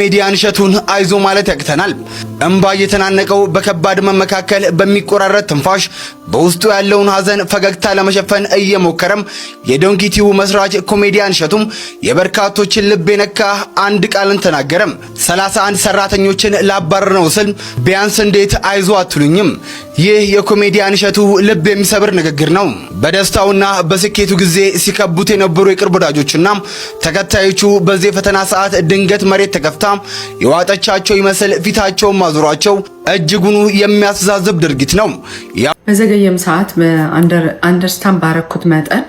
ኮሜዲያን እሸቱን አይዞ ማለት ያቅተናል። እንባ እየተናነቀው በከባድ መመካከል በሚቆራረጥ ትንፋሽ በውስጡ ያለውን ሐዘን ፈገግታ ለመሸፈን እየሞከረም የዶንኪቲው መስራች ኮሜዲያን እሸቱም የበርካቶችን ልብ የነካ አንድ ቃልን ተናገረም። 31 ሰራተኞችን ላባረር ነው ስል ቢያንስ እንዴት አይዞ አትሉኝም? ይህ የኮሜዲያን እሸቱ ልብ የሚሰብር ንግግር ነው። በደስታውና በስኬቱ ጊዜ ሲከቡት የነበሩ የቅርብ ወዳጆችና ተከታዮቹ በዚህ ፈተና ሰዓት ድንገት መሬት ተከፍታ የዋጠቻቸው ይመስል ፊታቸውን ማዞራቸው እጅጉኑ የሚያስዛዝብ ድርጊት ነው። በዘገየም ሰዓት አንደርስታንድ ባረኩት መጠን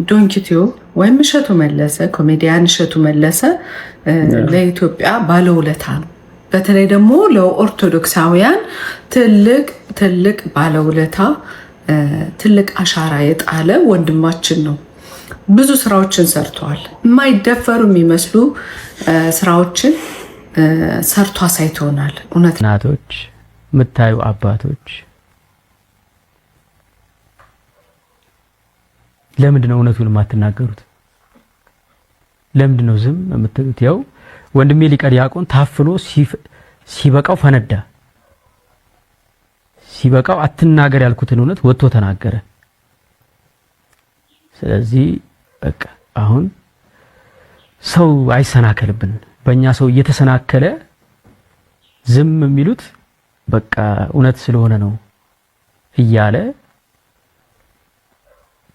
ዶንኪቲው ወይም እሸቱ መለሰ ኮሜዲያን እሸቱ መለሰ ለኢትዮጵያ ባለውለታ ነው። በተለይ ደግሞ ለኦርቶዶክሳውያን ትልቅ ባለውለታ ትልቅ አሻራ የጣለ ወንድማችን ነው። ብዙ ስራዎችን ሰርተዋል። የማይደፈሩ የሚመስሉ ስራዎችን ሰርቶ አሳይቶናል። እውነት እናቶች ምታዩ አባቶች ለምንድነው እውነቱን የማትናገሩት? ለምንድነው ዝም የምትሉት? ያው ወንድሜ ሊቀ ዲያቆን ታፍኖ ሲበቃው ፈነዳ። ሲበቃው አትናገር ያልኩትን እውነት ወጥቶ ተናገረ። ስለዚህ በቃ አሁን ሰው አይሰናከልብን። በእኛ ሰው እየተሰናከለ ዝም የሚሉት በቃ እውነት ስለሆነ ነው እያለ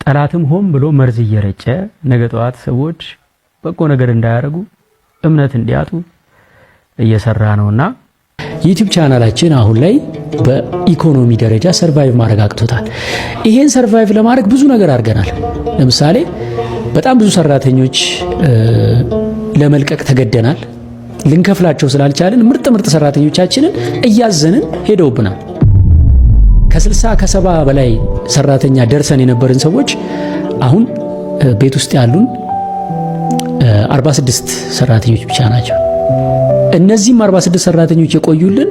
ጠላትም ሆን ብሎ መርዝ እየረጨ ነገ ጠዋት ሰዎች በጎ ነገር እንዳያረጉ እምነት እንዲያጡ እየሰራ ነውና ዩቲዩብ ቻናላችን አሁን ላይ በኢኮኖሚ ደረጃ ሰርቫይቭ ማድረግ አቅቶታል። ይሄን ሰርቫይቭ ለማድረግ ብዙ ነገር አድርገናል። ለምሳሌ በጣም ብዙ ሰራተኞች ለመልቀቅ ተገደናል። ልንከፍላቸው ስላልቻልን ምርጥ ሰራተኞቻችንን እያዘንን ሄደውብናል። ከ60 ከ70 በላይ ሰራተኛ ደርሰን የነበርን ሰዎች አሁን ቤት ውስጥ ያሉን 46 ሰራተኞች ብቻ ናቸው። እነዚህም 46 ሰራተኞች የቆዩልን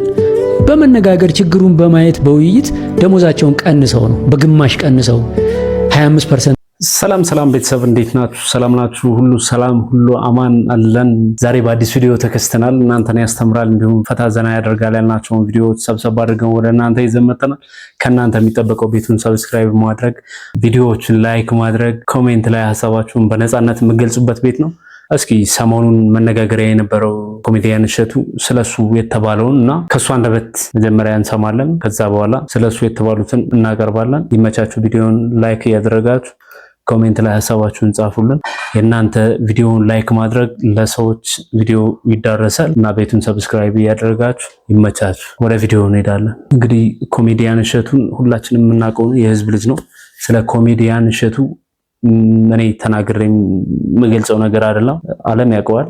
በመነጋገር ችግሩን በማየት በውይይት ደሞዛቸውን ቀንሰው ነው፣ በግማሽ ቀንሰው 25%። ሰላም ቤተሰብ እንዴት ናችሁ? ሰላም ናችሁ? ሁሉ ሰላም፣ ሁሉ አማን አለን። ዛሬ በአዲስ ቪዲዮ ተከስተናል። እናንተን ያስተምራል እንዲሁም ፈታ ዘና ያደርጋል ያልናቸውን ቪዲዮዎች ሰብሰብ አድርገን ወደ እናንተ ይዘን መጥተናል። ከእናንተ የሚጠበቀው ቤቱን ሰብስክራይብ ማድረግ፣ ቪዲዮዎችን ላይክ ማድረግ፣ ኮሜንት ላይ ሐሳባችሁን በነፃነት የምትገልጹበት ቤት ነው። እስኪ ሰሞኑን መነጋገሪያ የነበረው ኮሜዲያን እሸቱ ስለሱ የተባለውን እና ከሱ አንደበት መጀመሪያ እንሰማለን። ከዛ በኋላ ስለሱ የተባሉትን እናቀርባለን። ይመቻችሁ። ቪዲዮውን ላይክ እያደረጋችሁ ኮሜንት ላይ ሐሳባችሁን ጻፉልን። የእናንተ ቪዲዮውን ላይክ ማድረግ ለሰዎች ቪዲዮ ይዳረሳል እና ቤቱን ሰብስክራይብ እያደረጋችሁ ይመቻችሁ። ወደ ቪዲዮ እንሄዳለን። እንግዲህ ኮሜዲያን እሸቱን ሁላችንም የምናውቀው የህዝብ ልጅ ነው። ስለ ኮሜዲያን እሸቱ እኔ ተናግሬ የምገልጸው ነገር አይደለም፣ ዓለም ያውቀዋል።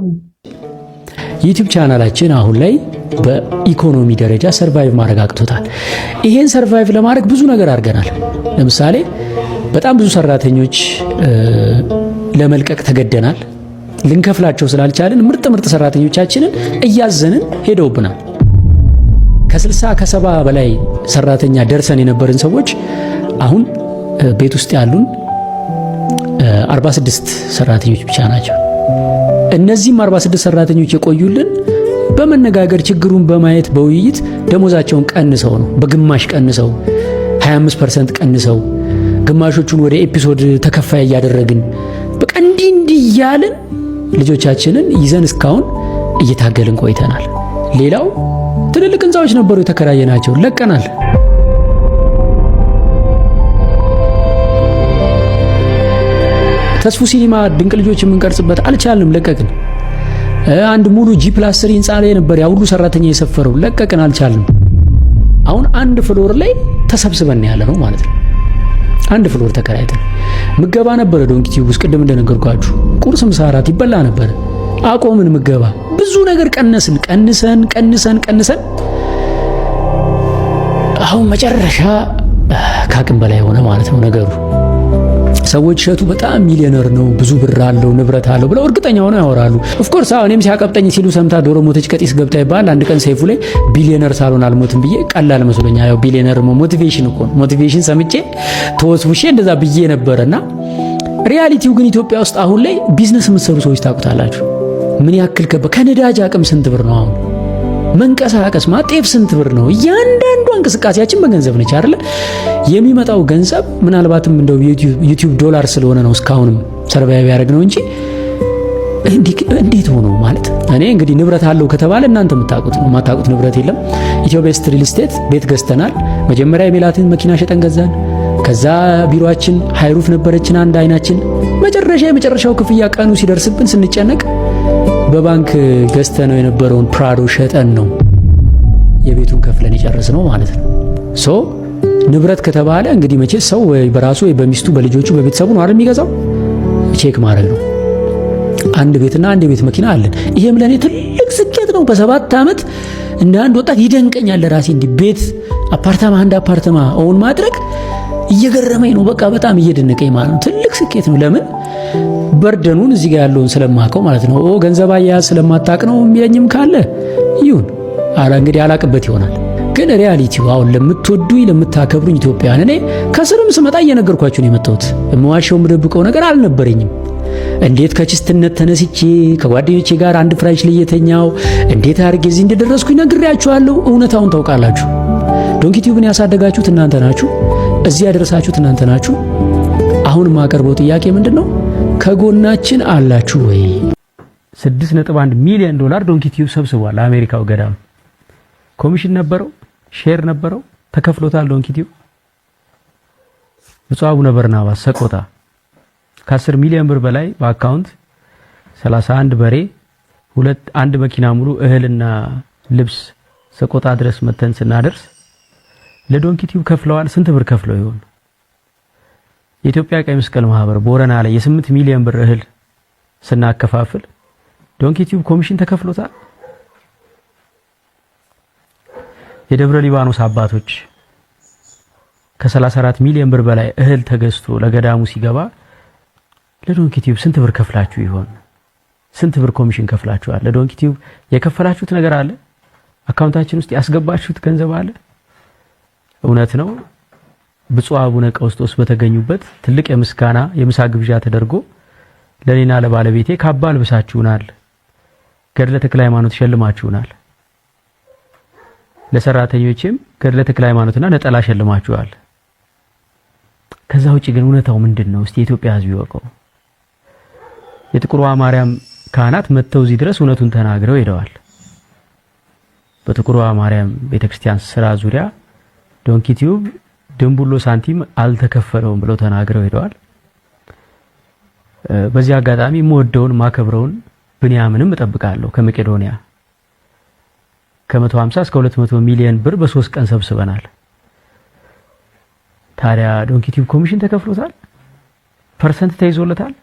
ዩቲዩብ ቻናላችን አሁን ላይ በኢኮኖሚ ደረጃ ሰርቫይቭ ማድረግ አቅቶታል። ይሄን ሰርቫይቭ ለማድረግ ብዙ ነገር አድርገናል። ለምሳሌ በጣም ብዙ ሰራተኞች ለመልቀቅ ተገደናል። ልንከፍላቸው ስላልቻልን ምርጥ ሰራተኞቻችንን እያዘንን ሄደውብናል። ከ60 ከ70 በላይ ሰራተኛ ደርሰን የነበርን ሰዎች አሁን ቤት ውስጥ ያሉን 46 ሰራተኞች ብቻ ናቸው። እነዚህም 46 ሰራተኞች የቆዩልን በመነጋገር ችግሩን በማየት በውይይት ደሞዛቸውን ቀንሰው ነው፣ በግማሽ ቀንሰው 25% ቀንሰው ግማሾቹን ወደ ኤፒሶድ ተከፋይ እያደረግን በቃ እንዲህ እያልን ልጆቻችንን ይዘን እስካሁን እየታገልን ቆይተናል። ሌላው ትልልቅ ህንጻዎች ነበሩ የተከራየናቸው፣ ለቀናል። ተስፉ ሲኒማ ድንቅ ልጆች የምንቀርጽበት አልቻልንም፣ ለቀቅን። አንድ ሙሉ G+3 ህንጻ ላይ ነበር ያ ሁሉ ሰራተኛ የሰፈረው፣ ለቀቅን፣ አልቻልንም። አሁን አንድ ፍሎር ላይ ተሰብስበን ያለ ነው ማለት ነው። አንድ ፍሎር ተከራይተን ምገባ ነበረ ዶንኪቲው ውስጥ ቅድም እንደነገርኳችሁ ቁርስ፣ ምሳ፣ እራት ይበላ ነበር። አቆምን ምገባ። ብዙ ነገር ቀንሰን አሁን መጨረሻ ካቅም በላይ ሆነ ማለት ነው ነገሩ። ሰዎች እሸቱ በጣም ሚሊዮነር ነው፣ ብዙ ብር አለው፣ ንብረት አለው ብለው እርግጠኛ ሆነው ያወራሉ። ኦፍ ኮርስ እኔም ሲያቀብጠኝ ሲሉ ሰምታ ዶሮ ሞተች ቀጢስ ገብታ ይባል። አንድ ቀን ሰይፉ ላይ ቢሊዮነር ሳልሆን አልሞትም ብዬ ቀላል መስሎኛል። ያው ቢሊዮነር ሞቲቬሽን እኮ ነው። ሞቲቬሽን ሰምቼ ተወስውሼ እንደዛ ብዬ ነበርና ሪያሊቲው ግን ኢትዮጵያ ውስጥ አሁን ላይ ቢዝነስ የምትሰሩ ሰዎች ታውቁታላችሁ። ምን ያክል ከነዳጅ አቅም ስንት ብር ነው አሁን መንቀሳቀስ ማጤፍ ስንት ብር ነው? እያንዳንዱ እንቅስቃሴያችን በገንዘብ ነች አይደል? የሚመጣው ገንዘብ ምናልባትም እንደው ዩቲዩብ ዶላር ስለሆነ ነው እስካሁንም ሰርቫይቭ ያደረግ ነው እንጂ እንዴት ሆኖ ማለት እኔ እንግዲህ ንብረት አለው ከተባለ እናንተ የምታውቁት ነው። የማታውቁት ንብረት የለም። ኢትዮጵያ ሪል ስቴት ቤት ገዝተናል። መጀመሪያ የሜላትን መኪና ሸጠን ገዛን። ከዛ ቢሮአችን ሃይሩፍ ነበረችን አንድ አይናችን። የመጨረሻው ክፍያ ቀኑ ሲደርስብን ስንጨነቅ በባንክ ገዝተነው የነበረውን ፕራዶ ሸጠን ነው የቤቱን ከፍለን የጨረስነው ማለት ነው። ሶ ንብረት ከተባለ እንግዲህ መቼ ሰው ወይ በራሱ ወይ በሚስቱ በልጆቹ በቤተሰቡ ነው አይደል የሚገዛው? ቼክ ማድረግ ነው። አንድ ቤትና አንድ የቤት መኪና አለን። ይሄም ለኔ ትልቅ ስኬት ነው። በ7 ዓመት እንደ አንድ ወጣት ይደንቀኛል ለራሴ እንዲህ ቤት አንድ አፓርታማ ኦን ማድረግ እየገረመኝ ነው። በቃ በጣም እየደነቀኝ ማለት ነው። ትልቅ ስኬት ነው። ለምን በርደኑን እዚህ ጋር ያለውን ስለማቀው ማለት ነው። ገንዘብ አያያዝ ስለማታቅ ነው የሚለኝም ካለ ይሁን እንግዲህ አላቅበት ይሆናል። ግን ሪያሊቲው አሁን ለምትወዱኝ ለምታከብሩኝ ኢትዮጵያን እኔ ከስርም ስመጣ እየነገርኳችሁ ነው የመጣሁት። የምዋሸው የምደብቀው ነገር አልነበረኝም። እንዴት ከችስትነት ተነስቼ ከጓደኞቼ ጋር አንድ ፍራሽ ላይ የተኛው እንዴት አድርጌ እዚህ እንደደረስኩኝ ነግሬያችኋለሁ። እውነታውን ታውቃላችሁ። ዶንኪ ቲዩብን ያሳደጋችሁት እናንተ ናችሁ። እዚህ ያደረሳችሁት እናንተ ናችሁ። አሁን የማቀርበው ጥያቄ ምንድነው? ከጎናችን አላችሁ ወይ? 6.1 ሚሊዮን ዶላር ዶንኪ ቲዩብ ሰብስቧል። አሜሪካው ገዳም ኮሚሽን ነበረው፣ ሼር ነበረው፣ ተከፍሎታል። ዶንኪ ቲዩብ ብፁዕ አቡነ በርናባስ ሰቆጣ ከ10 ሚሊዮን ብር በላይ በአካውንት 31 በሬ አንድ መኪና ሙሉ እህልና ልብስ ሰቆጣ ድረስ መተን ስናደርስ ለዶንኪ ቲዩብ ከፍለዋል። ስንት ብር ከፍለው ይሆን? የኢትዮጵያ ቀይ መስቀል ማህበር ቦረና ላይ የ8 ሚሊዮን ብር እህል ስናከፋፍል ዶንኪ ቲዩብ ኮሚሽን ተከፍሎታል። የደብረ ሊባኖስ አባቶች ከ34 ሚሊዮን ብር በላይ እህል ተገዝቶ ለገዳሙ ሲገባ ለዶንኪ ቲዩብ ስንት ብር ከፍላችሁ ይሆን? ስንት ብር ኮሚሽን ከፍላችኋል? ለዶንኪ ቲዩብ የከፈላችሁት ነገር አለ? አካውንታችን ውስጥ ያስገባችሁት ገንዘብ አለ? እውነት ነው። ብፁዕ አቡነ ቀውስጦስ በተገኙበት ትልቅ የምስጋና የምሳ ግብዣ ተደርጎ ለኔና ለባለቤቴ ካባ ልብሳችሁናል፣ ገድለ ተክለ ሃይማኖት ሸልማችሁናል፣ ለሰራተኞችም ገድለ ተክለ ሃይማኖትና ነጠላ ሸልማችኋል። ከዛ ውጪ ግን እውነታው ምንድነው? እስቲ የኢትዮጵያ ሕዝብ ይወቀው። የጥቁሯ ማርያም ካህናት መተው እዚህ ድረስ እውነቱን ተናግረው ሄደዋል። በጥቁሯ ማርያም ቤተክርስቲያን ስራ ዙሪያ ዶንኪ ቲዩብ ድንቡሎ ሳንቲም አልተከፈለውም ብለው ተናግረው ሄደዋል። በዚህ አጋጣሚ የምወደውን ማከብረውን ብንያምንም እጠብቃለሁ። ከመቄዶንያ ከ150 እስከ 200 ሚሊዮን ብር በ3 ቀን ሰብስበናል። ታዲያ ዶንኪ ቲዩብ ኮሚሽን ተከፍሎታል? ፐርሰንት ተይዞለታል?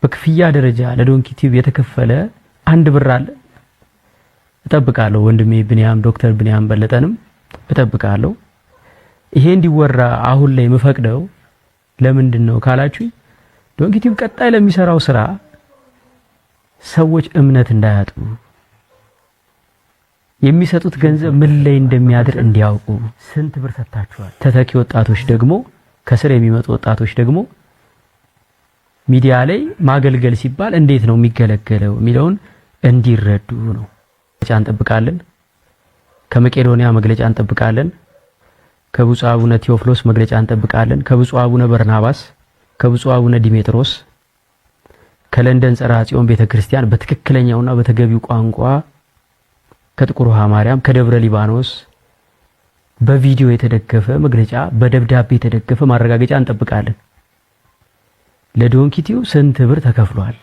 በክፍያ ደረጃ ለዶንኪ ቲዩብ የተከፈለ አንድ ብር አለ? እጠብቃለሁ። ወንድሜ ብንያም ዶክተር ብንያም በለጠንም እጠብቃለሁ። ይሄ እንዲወራ አሁን ላይ የምፈቅደው ለምንድን ነው ካላችሁ ዶንኪ ቲዩብ ቀጣይ ለሚሰራው ስራ ሰዎች እምነት እንዳያጡ የሚሰጡት ገንዘብ ምን ላይ እንደሚያድር እንዲያውቁ ስንት ብር ሰጣችኋል? ተተኪ ወጣቶች ደግሞ ከስር የሚመጡ ወጣቶች ደግሞ ሚዲያ ላይ ማገልገል ሲባል እንዴት ነው የሚገለገለው የሚለውን እንዲረዱ ነው። መግለጫ እንጠብቃለን። ከመቄዶንያ መግለጫ እንጠብቃለን። ከብፁዕ አቡነ ቴዎፍሎስ መግለጫ እንጠብቃለን። ከብፁዕ አቡነ በርናባስ፣ ከብፁዕ አቡነ ዲሜጥሮስ፣ ከለንደን ጸራ ጽዮን ቤተክርስቲያን በትክክለኛውና በተገቢው ቋንቋ ከጥቁር ውሃ ማርያም፣ ከደብረ ሊባኖስ በቪዲዮ የተደገፈ መግለጫ፣ በደብዳቤ የተደገፈ ማረጋገጫ እንጠብቃለን። ለዶንኪ ቲዩብ ስንት ብር ተከፍሏል?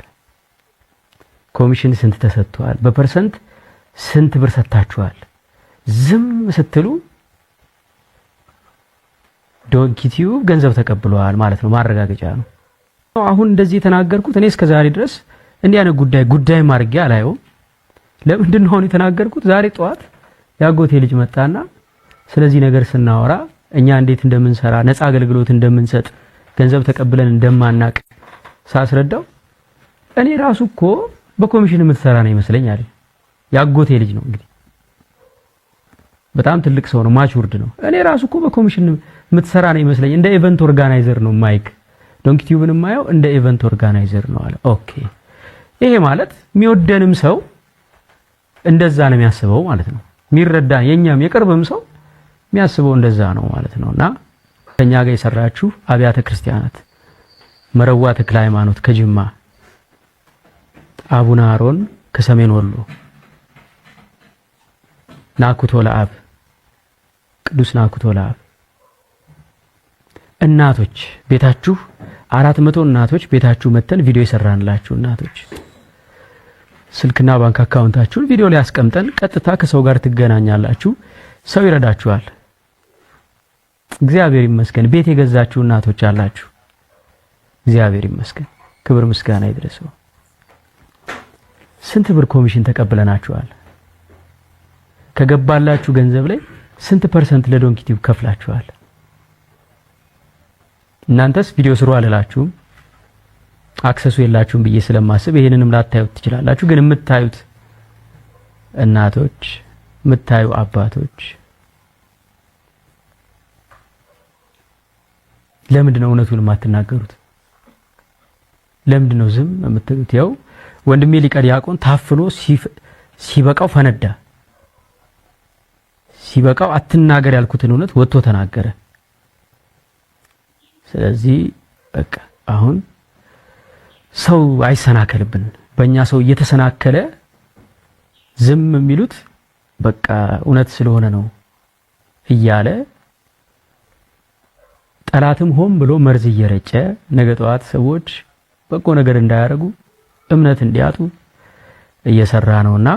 ኮሚሽን ስንት ተሰጥቷል? በፐርሰንት ስንት ብር ሰጣችኋል? ዝም ስትሉ ዶንኪ ቲዩብ ገንዘብ ተቀብሏል ማለት ነው። ማረጋገጫ ነው። አሁን እንደዚህ የተናገርኩት እኔ እስከዛሬ ድረስ እንዲህ አይነት ጉዳይ ማርጌ አላየውም። ለምንድን ነው የተናገርኩት? ዛሬ ጠዋት ያጎቴ ልጅ መጣና ስለዚህ ነገር ስናወራ እኛ እንዴት እንደምንሰራ ነፃ አገልግሎት እንደምንሰጥ ገንዘብ ተቀብለን እንደማናቅ ሳስረዳው እኔ ራሱ እኮ በኮሚሽን የምትሰራ ነው ይመስለኝ አለ። ያጎቴ ልጅ ነው እንግዲህ በጣም ትልቅ ሰው ነው፣ ማቹርድ ነው። እኔ ራሱ እኮ በኮሚሽን የምትሰራ ነው ይመስለኝ፣ እንደ ኢቨንት ኦርጋናይዘር ነው ማይክ ዶንኪ ቲዩብን ማየው እንደ ኢቨንት ኦርጋናይዘር ነው አለ። ኦኬ ይሄ ማለት የሚወደንም ሰው እንደዛ ነው የሚያስበው ማለት ነው። የሚረዳ የኛም የቅርብም ሰው የሚያስበው እንደዛ ነው ማለት ነውና ከኛ ጋር የሰራችሁ አብያተ ክርስቲያናት መረዋ ተክለ ሃይማኖት ከጅማ፣ አቡነ አሮን ከሰሜን ወሎ፣ ናኩቶ ለአብ ቅዱስ ናኩቶ ለአብ እናቶች ቤታችሁ 400 እናቶች ቤታችሁ መተን ቪዲዮ የሰራንላችሁ እናቶች ስልክና ባንክ አካውንታችሁን ቪዲዮ ላይ አስቀምጠን ቀጥታ ከሰው ጋር ትገናኛላችሁ። ሰው ይረዳችኋል። እግዚአብሔር ይመስገን። ቤት የገዛችሁ እናቶች አላችሁ። እግዚአብሔር ይመስገን። ክብር ምስጋና ይድረሰው። ስንት ብር ኮሚሽን ተቀብለናችኋል? ከገባላችሁ ገንዘብ ላይ ስንት ፐርሰንት ለዶንኪ ቲዩብ ከፍላችኋል? እናንተስ ቪዲዮ ስሩ አልላችሁም፣ አክሰሱ የላችሁም ብዬ ስለማስብ ይሄንንም ላታዩት ትችላላችሁ። ግን የምታዩት እናቶች፣ የምታዩ አባቶች ለምንድነው እውነቱን የማትናገሩት? ለምንድነው ዝም የምትሉት? ያው ወንድሜ ሊቀ ዲያቆን ታፍኖ ሲበቃው ፈነዳ። ሲበቃው አትናገር ያልኩትን እውነት ወጥቶ ተናገረ። ስለዚህ በቃ አሁን ሰው አይሰናከልብን። በእኛ ሰው እየተሰናከለ ዝም የሚሉት በቃ እውነት ስለሆነ ነው እያለ ጠላትም ሆም ብሎ መርዝ እየረጨ ነገ ጠዋት ሰዎች በጎ ነገር እንዳያረጉ እምነት እንዲያጡ እየሰራ ነውና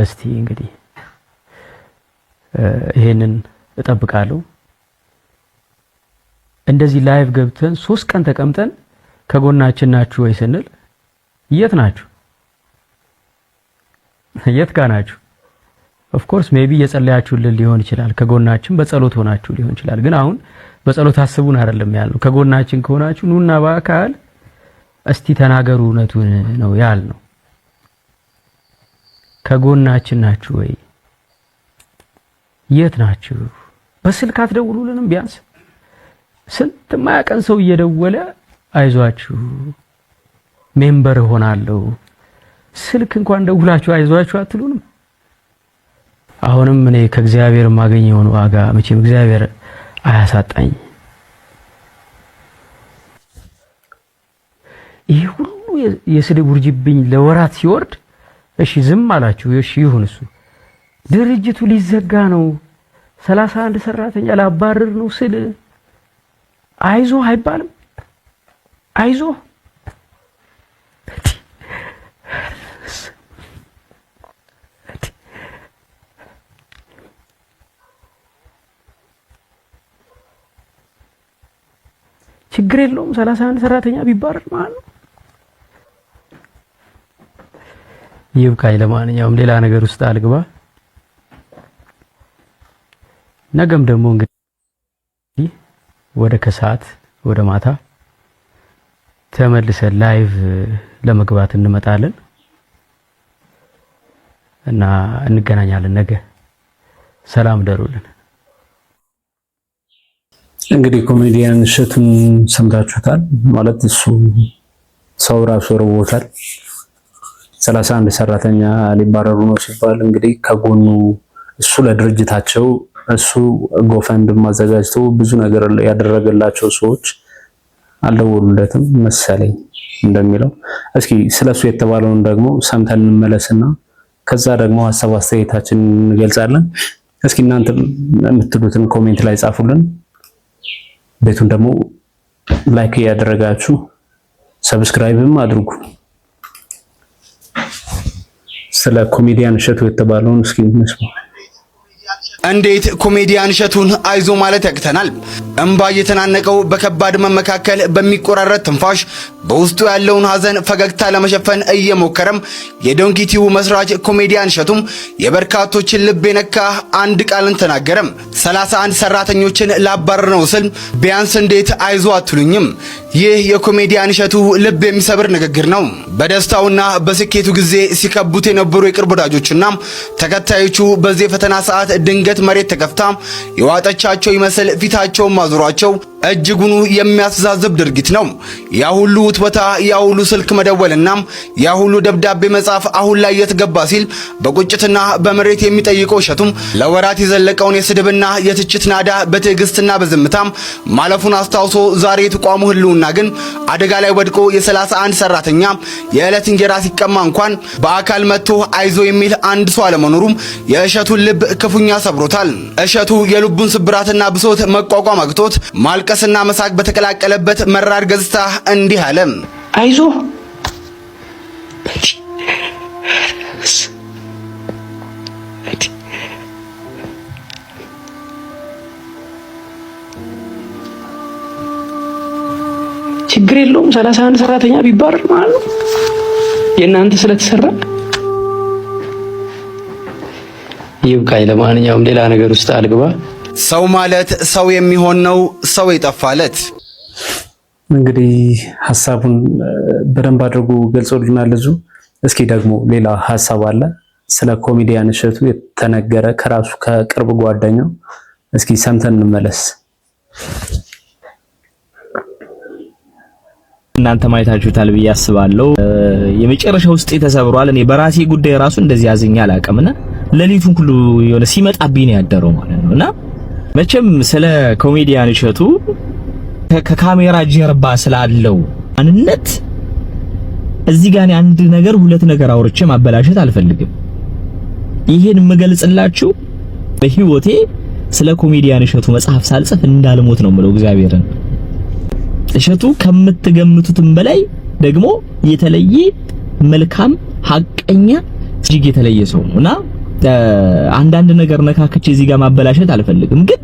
እስቲ እንግዲህ ይሄንን እጠብቃለሁ። እንደዚህ ላይቭ ገብተን 3 ቀን ተቀምጠን ከጎናችን ናችሁ ወይ ስንል የት ናችሁ? የት ጋር ናችሁ? ኦፍ ኮርስ ሜቢ የጸለያችሁልን ሊሆን ይችላል። ከጎናችን በጸሎት ሆናችሁ ሊሆን ይችላል። ግን አሁን በጸሎት አስቡን አይደለም ያልነው። ከጎናችን ከሆናችሁ ኑና በአካል እስቲ ተናገሩ እውነቱን ነው ያልነው። ከጎናችን ናችሁ ወይ? የት ናችሁ? በስልክ አትደውሉልንም? ቢያንስ ስንት ማያቀን ሰው እየደወለ አይዟችሁ ሜምበር ሆናለሁ ስልክ እንኳን ደውላችሁ አይዟችሁ አትሉንም? አሁንም እኔ ከእግዚአብሔር ማገኘውን ዋጋ መቼም እግዚአብሔር አያሳጣኝ። ይህ ሁሉ የስድብ ውርጅብኝ ለወራት ሲወርድ እሺ ዝም አላችሁ። እሺ ይሁን፣ እሱ ድርጅቱ ሊዘጋ ነው 31 ሰራተኛ ላባረር ነው ስል አይዞ አይባልም? አይዞ ችግር የለውም 31 ሰራተኛ ቢባረር ማለት ነው። ይብቃኝ። ለማንኛውም ሌላ ነገር ውስጥ አልግባ። ነገም ደግሞ እንግዲህ ወደ ከሰዓት ወደ ማታ ተመልሰን ላይቭ ለመግባት እንመጣለን እና እንገናኛለን። ነገ ሰላም ደሩልን። እንግዲህ ኮሜዲያን እሸቱን ሰምታችሁታል። ማለት እሱ ሰው ራሱ ርቦታል። 31 ሰራተኛ ሊባረሩ ነው ሲባል እንግዲህ ከጎኑ እሱ ለድርጅታቸው እሱ ጎፈንድ ማዘጋጅቶ ብዙ ነገር ያደረገላቸው ሰዎች አልደወሉለትም መሰለኝ እንደሚለው። እስኪ ስለሱ የተባለውን ደግሞ ሰምተን እንመለስና ከዛ ደግሞ ሀሳብ አስተያየታችንን እንገልጻለን። እስኪ እናንተ የምትሉትን ኮሜንት ላይ ጻፉልን። ቤቱን ደግሞ ላይክ ያደረጋችሁ ሰብስክራይብም አድርጉ። ስለ ኮሜዲያን እሸቱ የተባለውን እስኪ እንስማ። እንዴት ኮሜዲያን እሸቱን አይዞ ማለት ያቅተናል? እንባ እየተናነቀው በከባድ መመካከል በሚቆራረጥ ትንፋሽ በውስጡ ያለውን ሐዘን ፈገግታ ለመሸፈን እየሞከረም የዶንኪ ቲዩብ መስራች ኮሜዲያን እሸቱም የበርካቶችን ልብ የነካ አንድ ቃልን ተናገረም። 31 ሰራተኞችን ላባረር ነው ስል ቢያንስ እንዴት አይዞ አትሉኝም? ይህ የኮሜዲያን እሸቱ ልብ የሚሰብር ንግግር ነው። በደስታውና በስኬቱ ጊዜ ሲከቡት የነበሩ የቅርብ ወዳጆችና ተከታዮቹ በዚህ ፈተና ሰዓት ድንገት መሬት ተከፍታ የዋጠቻቸው ይመስል ፊታቸውን ማዞሯቸው እጅጉኑ የሚያስተዛዝብ ድርጊት ነው። ያ ሁሉ ውትበታ፣ ያ ሁሉ ስልክ መደወልና ያ ሁሉ ደብዳቤ መጻፍ አሁን ላይ የተገባ ሲል በቁጭትና በመሬት የሚጠይቀው እሸቱም ለወራት የዘለቀውን የስድብና የትችት ናዳ በትዕግስትና በዝምታም ማለፉን አስታውሶ ዛሬ የተቋሙ ህልውና ግን አደጋ ላይ ወድቆ የ31 ሰራተኛ የዕለት እንጀራ ሲቀማ እንኳን በአካል መጥቶ አይዞ የሚል አንድ ሰው አለመኖሩም የእሸቱን ልብ ክፉኛ ሰብሮታል። እሸቱ የልቡን ስብራትና ብሶት መቋቋም አቅቶት ማልቀስና መሳቅ በተቀላቀለበት መራር ገጽታ እንዲህ አለ። አይዞ ችግር የለውም 31 ሰራተኛ ቢባረር ማለት ነው የእናንተ ስለተሰራ ይብቃኝ። ለማንኛውም ሌላ ነገር ውስጥ አልግባ። ሰው ማለት ሰው የሚሆን ነው፣ ሰው የጠፋለት። እንግዲህ ሐሳቡን በደንብ አድርጎ ገልጾልናል እዙ። እስኪ ደግሞ ሌላ ሐሳብ አለ ስለ ኮሜዲያን እሸቱ የተነገረ ከራሱ ከቅርብ ጓደኛው። እስኪ ሰምተን እንመለስ። እናንተ ማየታችሁታል ብዬ አስባለሁ። የመጨረሻ ውስጥ ተሰብሯል። እኔ በራሴ ጉዳይ ራሱ እንደዚህ አዝኛ አላውቅምና ሌሊቱን ሁሉ የሆነ ሲመጣብኝ ነው ያደረው ማለት ነውና መቼም ስለ ኮሜዲያን እሸቱ ከካሜራ ጀርባ ስላለው አንነት እዚህ ጋር አንድ ነገር ሁለት ነገር አውርቼ ማበላሸት አልፈልግም። ይሄን የምገልጽላችሁ በህይወቴ ስለ ኮሜዲያን እሸቱ መጽሐፍ ሳልጽፍ እንዳልሞት ነው የምለው እግዚአብሔርን። እሸቱ ከምትገምቱትም በላይ ደግሞ የተለየ መልካም ሐቀኛ እጅግ የተለየ ሰው ነውና አንዳንድ ነገር ነካክቼ እዚህ ጋር ማበላሸት አልፈልግም። ግን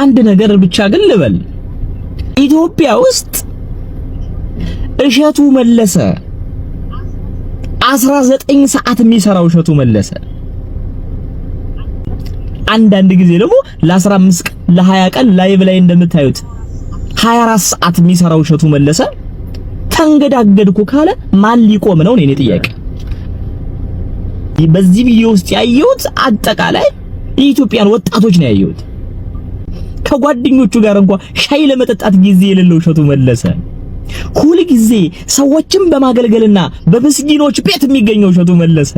አንድ ነገር ብቻ ግን ልበል። ኢትዮጵያ ውስጥ እሸቱ መለሰ 19 ሰዓት የሚሰራው እሸቱ መለሰ አንዳንድ ጊዜ ደግሞ ለ15 ቀን ለ20 ቀን ላይቭ ላይ እንደምታዩት 24 ሰዓት የሚሰራው እሸቱ መለሰ ተንገዳገድኩ ካለ ማን ሊቆም ነው? እኔ ጥያቄ። በዚህ ቪዲዮ ውስጥ ያየሁት አጠቃላይ የኢትዮጵያን ወጣቶች ነው ያየሁት። ከጓደኞቹ ጋር እንኳን ሻይ ለመጠጣት ጊዜ የሌለው እሸቱ መለሰ ሁሉ ጊዜ ሰዎችን በማገልገልና በምስኪኖች ቤት የሚገኘው እሸቱ መለሰ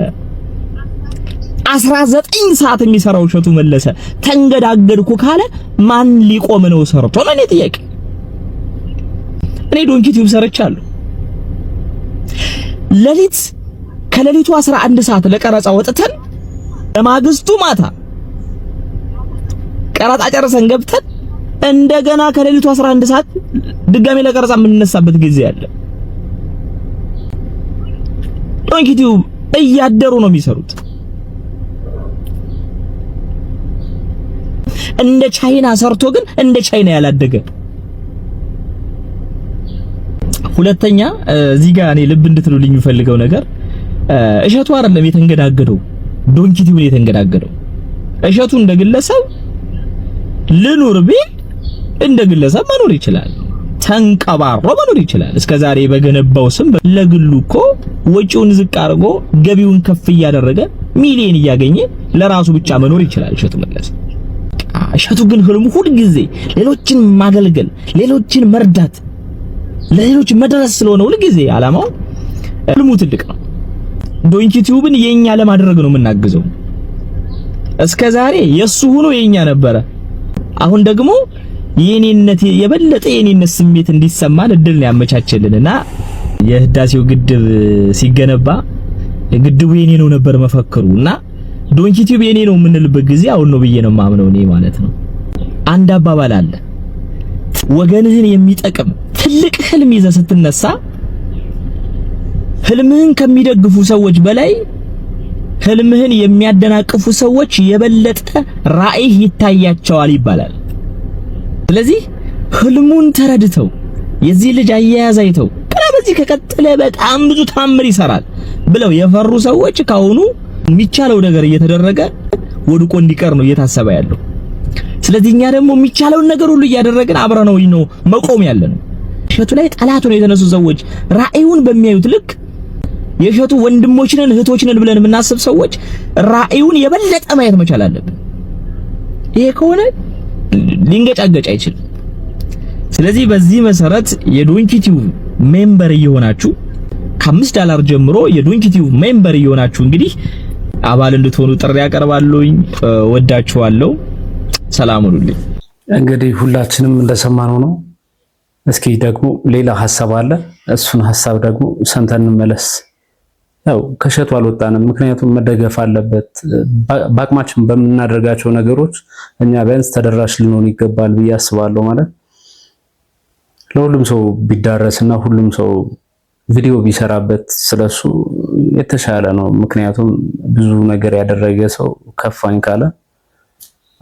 19 ሰዓት የሚሰራው እሸቱ መለሰ ተንገዳገድኩ ካለ ማን ሊቆም ነው ሰርቶ ነው? እኔ ጥያቄ። እኔ ዶንኪ ቲዩብ ሰርቻለሁ። ከሌሊቱ 11 ሰዓት ለቀረጻ ወጥተን በማግስቱ ማታ ቀረጻ ጨርሰን ገብተን እንደገና ከሌሊቱ 11 ሰዓት ድጋሜ ለቀረጻ የምንነሳበት ጊዜ አለ። ዶንኪ ቲዩብ እያደሩ ነው የሚሰሩት። እንደ ቻይና ሰርቶ ግን እንደ ቻይና ያላደገ። ሁለተኛ እዚህ ጋር እኔ ልብ እንድትሉልኝ የምፈልገው ነገር እሸቱ አይደለም የተንገዳገደው፣ ዶንኪ ቲዩብ ነው የተንገዳገደው። እሸቱ እንደ ግለሰብ ልኑር ቢል እንደ ግለሰብ መኖር ይችላል፣ ተንቀባሮ መኖር ይችላል። እስከዛሬ በገነባው ስም ለግሉ እኮ ወጪውን ዝቅ አድርጎ ገቢውን ከፍ እያደረገ ሚሊዮን እያገኘ ለራሱ ብቻ መኖር ይችላል እሸቱ መለሰ። እሸቱ ግን ህልሙ ሁሉ ጊዜ ሌሎችን ማገልገል፣ ሌሎችን መርዳት፣ ለሌሎች መድረስ ስለሆነ ሁሉ ጊዜ አላማው ህልሙ ትልቅ ነው። ዶንኪ ቲዩብን የኛ ለማድረግ ነው የምናግዘው። እስከዛሬ የሱ ሆኖ የኛ ነበረ። አሁን ደግሞ የኔነት የበለጠ የኔነት ስሜት እንዲሰማን እድል ነው ያመቻቸልንና የህዳሴው ግድብ ሲገነባ ግድቡ የኔ ነው ነበር መፈክሩና ዶንኪ ቲዩብ የኔ ነው የምንልበት ጊዜ አሁን ነው ብዬ ነው ማምነው እኔ ማለት ነው። አንድ አባባል አለ፣ ወገንህን የሚጠቅም ትልቅ ህልም ይዘህ ስትነሳ ህልምህን ከሚደግፉ ሰዎች በላይ ህልምህን የሚያደናቅፉ ሰዎች የበለጠ ራዕይ ይታያቸዋል ይባላል። ስለዚህ ህልሙን ተረድተው የዚህ ልጅ አያያዝ አይተው ቀና በዚህ ከቀጠለ በጣም ብዙ ታምር ይሰራል ብለው የፈሩ ሰዎች ካሁኑ የሚቻለው ነገር እየተደረገ ወድቆ እንዲቀር ነው እየታሰበ ያለው። ስለዚህ እኛ ደግሞ የሚቻለውን ነገር ሁሉ እያደረግን አብረነው ነው መቆም ያለነው። እሸቱ ላይ ጠላት ነው የተነሱ ሰዎች ራዕዩን በሚያዩት ልክ የእሸቱ ወንድሞች ነን እህቶች ነን ብለን የምናስብ ሰዎች ራዕዩን የበለጠ ማየት መቻል አለብን። ይሄ ከሆነ ሊንገጫገጭ አይችልም። ስለዚህ በዚህ መሰረት የዶንኪቲው ሜምበር እየሆናችሁ $5 ጀምሮ የዶንኪቲው ሜምበር እየሆናችሁ እንግዲህ አባል እንድትሆኑ ጥሪ ያቀርባለሁኝ። ወዳችኋለሁ። ሰላም ሁኑልኝ። እንግዲህ ሁላችንም እንደሰማነው ነው። እስኪ ደግሞ ሌላ ሐሳብ አለ። እሱን ሐሳብ ደግሞ ሰምተን እንመለስ። ያው ከእሸቱ አልወጣንም፣ ምክንያቱም መደገፍ አለበት። በአቅማችን በምናደርጋቸው ነገሮች እኛ ቢያንስ ተደራሽ ልንሆን ይገባል ብዬ አስባለሁ። ማለት ለሁሉም ሰው ቢዳረስና ሁሉም ሰው ቪዲዮ ቢሰራበት ስለሱ የተሻለ ነው። ምክንያቱም ብዙ ነገር ያደረገ ሰው ከፋኝ ካለ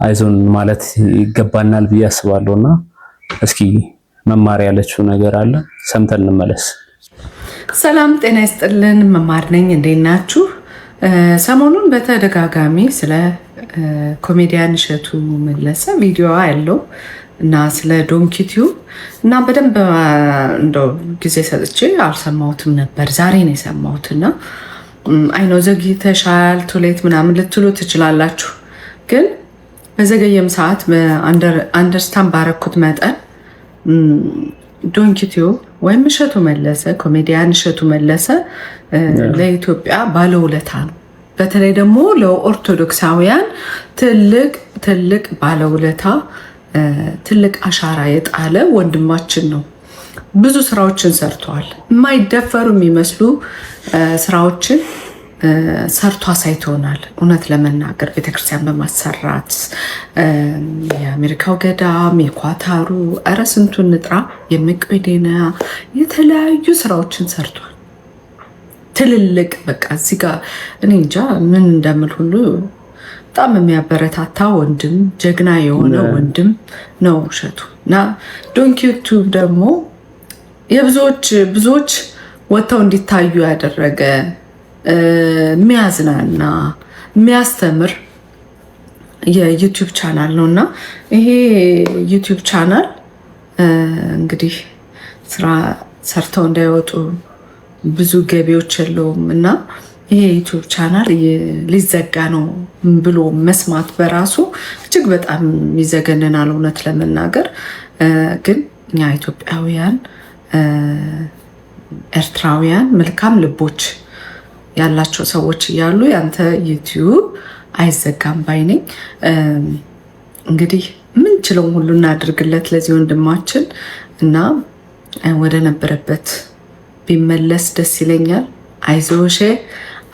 አይዞን ማለት ይገባናል ብዬ አስባለሁና እስኪ መማር ያለችው ነገር አለ፣ ሰምተን እንመለስ። ሰላም ጤና ይስጥልን። መማር ነኝ። እንዴት ናችሁ? ሰሞኑን በተደጋጋሚ ስለ ኮሜዲያን እሸቱ መለሰ ቪዲዮ ያለው እና ስለ ዶንኪቲው እና በደንብ እንደው ጊዜ ሰጥቼ አልሰማሁትም ነበር። ዛሬ ነው የሰማሁትና አይኖ ዘግይተሻል ቱሌት ምናምን ልትሉ ትችላላችሁ። ግን በዘገየም ሰዓት አንደርስታንድ ባረኩት መጠን ዶንኪቲው ወይም እሸቱ መለሰ ኮሜዲያን እሸቱ መለሰ ለኢትዮጵያ ባለውለታ ነው። በተለይ ደግሞ ለኦርቶዶክሳውያን ትልቅ ባለውለታ ትልቅ አሻራ የጣለ ወንድማችን ነው። ብዙ ስራዎችን ሰርተዋል። የማይደፈሩ የሚመስሉ ስራዎችን ሰርቶ አሳይቶናል። እውነት ለመናገር ቤተክርስቲያን በማሰራት የአሜሪካው ገዳም፣ የኳታሩ፣ እረ ስንቱን ንጥራ፣ የመቄዶንያ የተለያዩ ስራዎችን ሰርቷል። ትልልቅ በቃ እዚህ ጋር እኔ እንጃ ምን እንደምል ሁሉ በጣም የሚያበረታታ ወንድም፣ ጀግና የሆነ ወንድም ነው እሸቱ እና ዶንኪቲው ደግሞ ብዙዎች ወጥተው እንዲታዩ ያደረገ የሚያዝናና የሚያስተምር የዩቲዩብ ቻናል ነው እና ይሄ ዩቲዩብ ቻናል እንግዲህ ስራ ሰርተው እንዳይወጡ ብዙ ገቢዎች የለውም እና ይሄ ዩቲዩብ ቻናል ሊዘጋ ነው ብሎ መስማት በራሱ እጅግ በጣም ይዘገንናል። እውነት ለመናገር ግን እኛ ኢትዮጵያውያን፣ ኤርትራውያን መልካም ልቦች ያላቸው ሰዎች እያሉ ያንተ ዩቲዩብ አይዘጋም ባይ ነኝ። እንግዲህ ምንችለውን ሁሉ እናድርግለት ለዚህ ወንድማችን እና ወደ ነበረበት ቢመለስ ደስ ይለኛል። አይዞሽ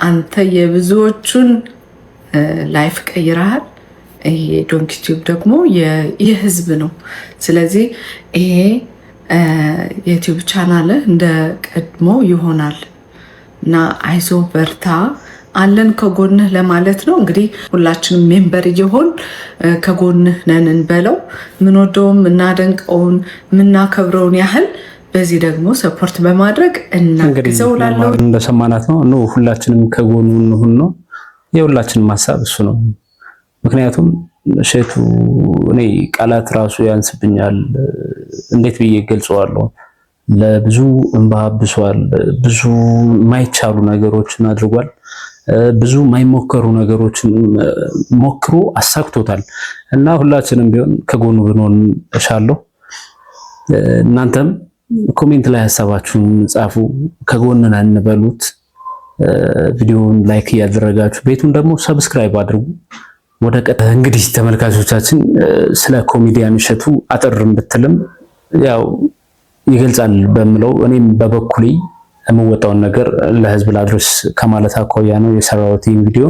አንተ የብዙዎቹን ላይፍ ቀይረሃል። ይሄ ዶንኪቲዩብ ደግሞ የህዝብ ነው። ስለዚህ ይሄ የዩቲዩብ ቻናል እንደ ቀድሞ ይሆናል እና አይዞ በርታ፣ አለን ከጎንህ ለማለት ነው። እንግዲህ ሁላችንም ሜምበር እየሆን ከጎንህ ነን እንበለው። ምንወደውን ምናደንቀውን ምናከብረውን ያህል በዚህ ደግሞ ሰፖርት በማድረግ እናግዘው ላለው እንደሰማናት ነው። ሁላችንም ከጎኑ እንሁን ነው የሁላችንም ሀሳብ እሱ ነው። ምክንያቱም እሸቱ እኔ ቃላት ራሱ ያንስብኛል። እንዴት ብዬ ገልጸዋለሁ? ለብዙ እንባ አብሷል። ብዙ ማይቻሉ ነገሮችን አድርጓል። ብዙ ማይሞከሩ ነገሮችን ሞክሮ አሳክቶታል እና ሁላችንም ቢሆን ከጎኑ ብንሆን እሻለሁ። እናንተም ኮሜንት ላይ ሀሳባችሁን ጻፉ፣ ከጎን ነን በሉት። ቪዲዮውን ላይክ እያደረጋችሁ ቤቱን ደግሞ ሰብስክራይብ አድርጉ። ወደ እንግዲህ ተመልካቾቻችን ስለ ኮሜዲያን እሸቱ አጥርም ብትልም ያው ይገልጻል በምለው እኔም በበኩሌ የምወጣውን ነገር ለህዝብ ላድርስ ከማለት አኳያ ነው የሰራሁት ቪዲዮ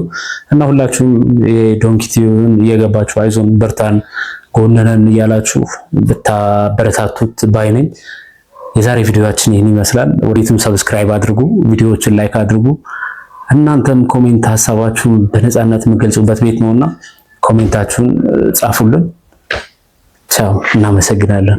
እና ሁላችሁም የዶንኪቲዩብን እየገባችሁ አይዞን በርታን ጎንነን እያላችሁ ብታበረታቱት ባይ ነኝ። የዛሬ ቪዲዮአችን ይህን ይመስላል። ወዴትም ሰብስክራይብ አድርጉ፣ ቪዲዮዎችን ላይክ አድርጉ። እናንተም ኮሜንት ሀሳባችሁን በነፃነት የምገልጹበት ቤት ነውና ኮሜንታችሁን ጻፉልን። ቻው፣ እናመሰግናለን።